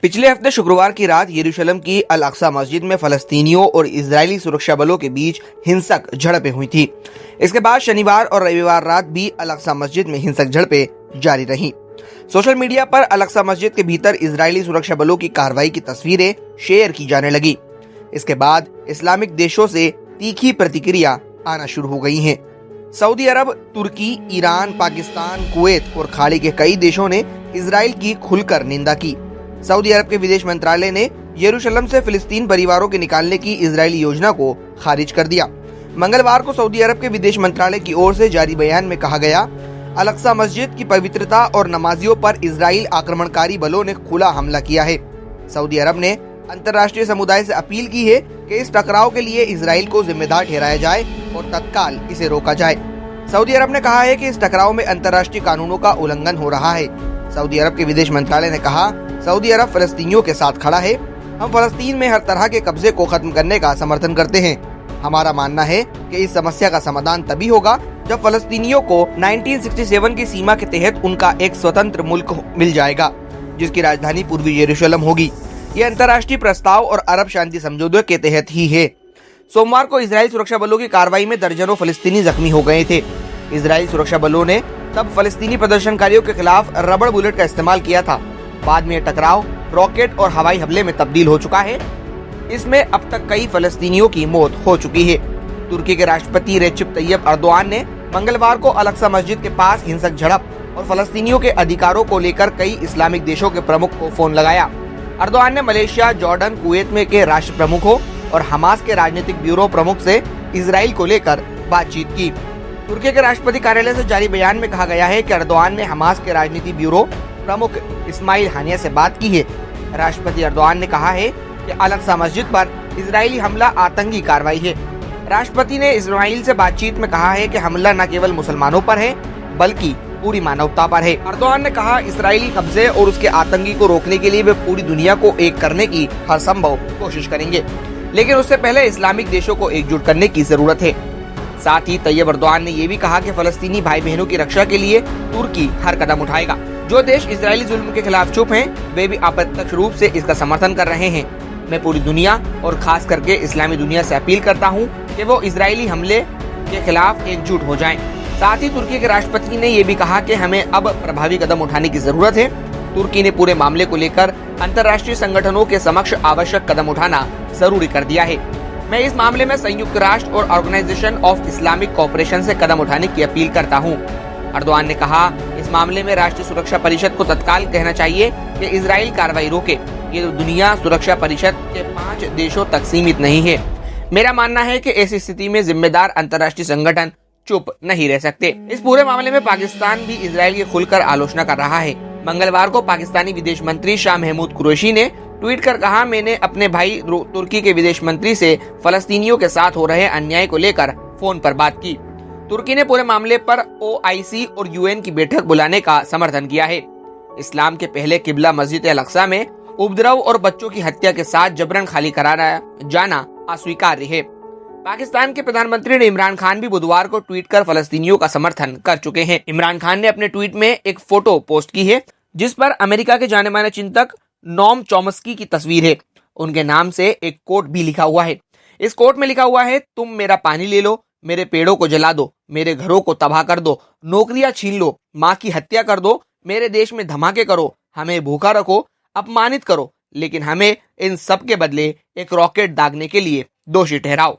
पिछले हफ्ते शुक्रवार की रात यरूशलेम की अल अक्सा मस्जिद में फलस्तीनियों और इजरायली सुरक्षा बलों के बीच हिंसक झड़पें हुई थी। इसके बाद शनिवार और रविवार रात भी अल अक्सा मस्जिद में हिंसक झड़पें जारी रहीं। सोशल मीडिया पर अल अक्सा मस्जिद के भीतर इजरायली सुरक्षा बलों की कार्रवाई की तस्वीरें शेयर की जाने लगी। इसके बाद इस्लामिक देशों से तीखी प्रतिक्रिया आना शुरू हो गई हैं। सऊदी अरब, तुर्की, ईरान, पाकिस्तान, कुवैत और खाड़ी के कई देशों ने इजराइल की खुलकर निंदा की। सऊदी अरब के विदेश मंत्रालय ने यरूशलेम से फिलिस्तीन परिवारों के निकालने की इजरायली योजना को खारिज कर दिया। मंगलवार को सऊदी अरब के विदेश मंत्रालय की ओर से जारी बयान में कहा गया, अल अक्सा मस्जिद की पवित्रता और नमाजियों पर इजराइल आक्रमणकारी बलों ने खुला हमला किया है। सऊदी अरब ने अंतर्राष्ट्रीय समुदाय से अपील की है कि इस टकराव के लिए इजराइल को जिम्मेदार ठहराया जाए और तत्काल इसे रोका जाए। सऊदी अरब ने कहा है कि इस टकराव में अंतर्राष्ट्रीय कानूनों का उल्लंघन हो रहा है। सऊदी अरब के विदेश मंत्रालय ने कहा, सऊदी अरब फलस्तीनियों के साथ खड़ा है। हम फलस्तीन में हर तरह के कब्जे को खत्म करने का समर्थन करते हैं। हमारा मानना है कि इस समस्या का समाधान तभी होगा जब फलस्तीनियों को 1967 की सीमा के तहत उनका एक स्वतंत्र मुल्क मिल जाएगा, जिसकी राजधानी पूर्वी यरूशलेम होगी। ये अंतर्राष्ट्रीय प्रस्ताव और अरब शांति समझौते के तहत ही है। सोमवार को इजरायल सुरक्षा बलों की कार्रवाई में दर्जनों फलस्तीनी जख्मी हो गए थे। इजरायल सुरक्षा बलों ने तब फलस्तीनी प्रदर्शनकारियों के खिलाफ रबड़ बुलेट का इस्तेमाल किया था। बाद में टकराव रॉकेट और हवाई हमले में तब्दील हो चुका है। इसमें अब तक कई फलस्तीनियों की मौत हो चुकी है। तुर्की के राष्ट्रपति रेसिप तैयब अर्दोआन ने मंगलवार को अल अक्सा मस्जिद के पास हिंसक झड़प और फलस्तीनियों के अधिकारों को लेकर कई इस्लामिक देशों के प्रमुख को फोन लगाया। अर्दोआन ने मलेशिया, जॉर्डन, कुवैत में के राष्ट्र प्रमुखों और हमास के राजनीतिक ब्यूरो प्रमुख से इजराइल को लेकर बातचीत की। तुर्की के राष्ट्रपति कार्यालय से जारी बयान में कहा गया है कि अर्दोआन ने हमास के राजनीतिक ब्यूरो प्रमुख इस्माइल हानिया से बात की है। राष्ट्रपति अर्दोआन ने कहा है कि अल अक्सा मस्जिद पर इजरायली हमला आतंकी कार्रवाई है। राष्ट्रपति ने इस्माइल से बातचीत में कहा है कि हमला न केवल मुसलमानों पर है बल्कि पूरी मानवता पर है। अर्दोआन ने कहा, इजरायली कब्जे और उसके आतंकी को रोकने के लिए वे पूरी दुनिया को एक करने की हर संभव कोशिश करेंगे, लेकिन उससे पहले इस्लामिक देशों को एकजुट करने की जरूरत है। साथ ही तैयब अर्दोआन ने ये भी कहा कि फलस्तीनी भाई बहनों की रक्षा के लिए तुर्की हर कदम उठाएगा। जो देश इजरायली जुल्म के खिलाफ चुप हैं, वे भी अप्रत्यक्ष रूप से इसका समर्थन कर रहे हैं। मैं पूरी दुनिया और खास करके इस्लामी दुनिया से अपील करता हूं कि वो इजरायली हमले के खिलाफ एकजुट हो जाएं। साथ ही तुर्की के राष्ट्रपति ने ये भी कहा कि हमें अब प्रभावी कदम उठाने की जरूरत है। तुर्की ने पूरे मामले को लेकर अंतर्राष्ट्रीय संगठनों के समक्ष आवश्यक कदम उठाना जरूरी कर दिया है। मैं इस मामले में संयुक्त राष्ट्र और ऑर्गेनाइजेशन ऑफ इस्लामिक कोऑपरेशन से कदम उठाने की अपील करता हूं। अर्दोआन ने कहा, इस मामले में राष्ट्रीय सुरक्षा परिषद को तत्काल कहना चाहिए कि इजराइल कार्रवाई रोके। ये दुनिया सुरक्षा परिषद के 5 देशों तक सीमित नहीं है। मेरा मानना है कि ऐसी स्थिति में जिम्मेदार अंतर्राष्ट्रीय संगठन चुप नहीं रह सकते। इस पूरे मामले में पाकिस्तान भी इजराइल की खुलकर आलोचना कर रहा है। मंगलवार को पाकिस्तानी विदेश मंत्री शाह महमूद कुरैशी ने ट्वीट कर कहा, मैंने अपने भाई तुर्की के विदेश मंत्री से फलस्तीनियों के साथ हो रहे अन्याय को लेकर फोन पर बात की। तुर्की ने पूरे मामले पर OIC और UN की बैठक बुलाने का समर्थन किया है। इस्लाम के पहले किबला मस्जिद अल अक्सा में उपद्रव और बच्चों की हत्या के साथ जबरन खाली कराया जाना अस्वीकार्य है। पाकिस्तान के प्रधानमंत्री इमरान खान भी बुधवार को ट्वीट कर फलस्तीनियों का समर्थन कर चुके हैं। इमरान खान ने अपने ट्वीट में एक फोटो पोस्ट की है जिस पर अमेरिका के जाने माने चिंतक नोम चॉम्स्की की तस्वीर है। उनके नाम से एक कोट भी लिखा हुआ है। इस कोट में लिखा हुआ है, तुम मेरा पानी ले लो, मेरे पेड़ों को जला दो, मेरे घरों को तबाह कर दो, नौकरियां छीन लो, माँ की हत्या कर दो, मेरे देश में धमाके करो, हमें भूखा रखो, अपमानित करो, लेकिन हमें इन सब के बदले एक रॉकेट दागने के लिए दोषी ठहराओ।